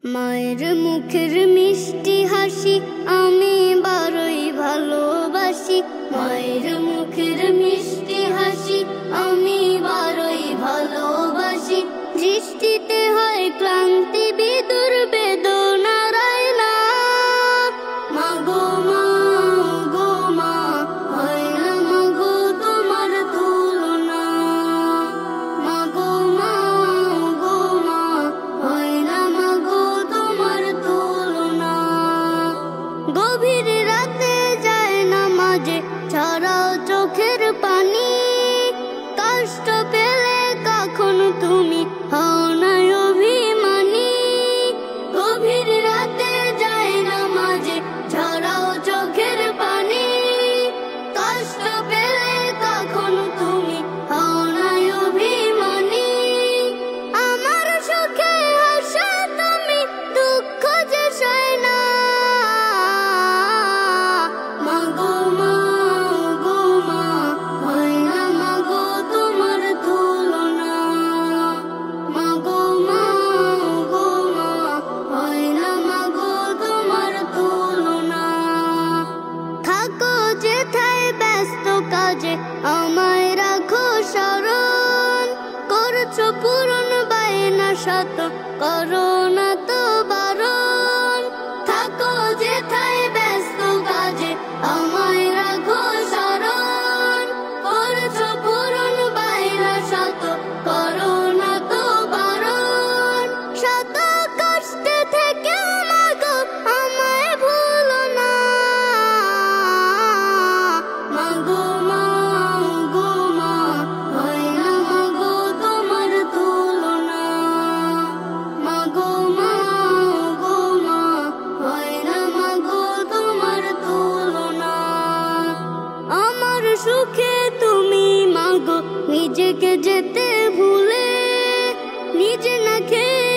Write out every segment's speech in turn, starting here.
মায়ের মুখের মিষ্টি হাসি আমি বড়ই ভালোবাসি। মায়ের মুখের মিষ্টি হাসি আমি বড়ই ভালোবাসি। দৃষ্টিতে হয় ক্লান্তি বিদুর বেদনারায় না। মাগো মা গো মা, হয় না মাগো তোমার তুলনা। মাগো মা গো মা, হয় না মাগো তোমার তুলনা। গভীর রাতে যায় না মাঝে ছড়াও চোখের পানি। কষ্ট পেলে কখন তুমি হও না অভিমানী। গভীর রাতে যায় না মাঝে ছড়াও চোখের পানি। কষ্ট পেলে কখন তুমি হও না অভিমানী। আমার সুখে হাসা তুমি, দুঃখ যে সয় না। মাগো মা গো মা, হয় না মাগো তোমার তুলনা। মাগো মা গো মা, হয় না মাগো তোমার তুলনা। থাকো যেথায় ব্যস্ত কাজে আমায় রাখো স্মরণ। করছো পূরণ বায়না শত, করো না তো বারণ। থাকো যেথায় ব্যস্ত কাজে আমায় রাখো স্মরণ। করছো পূরণ বায়না শত, করো না তো বারণ। শত কষ্টে থেকে মাগো আমায় ভুলো না। মাগো মা গো মা, হয় না মাগো তোমার তুলনা। মাগো মা গো মা, হয় না মাগো তোমার তুলনা। আমার সুখে তুমি মাগো নিজেকে যেতে ভুলে, নিজে না খেয়ে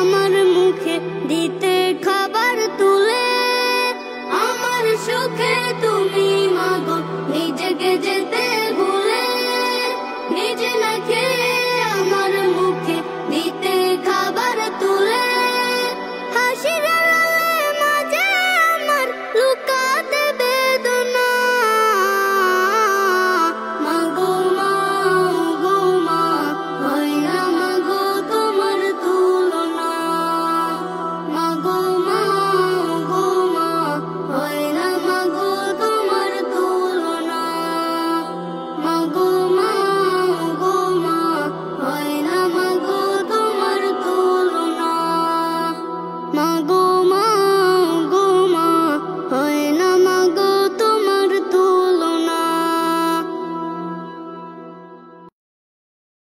আমার মুখে দিতে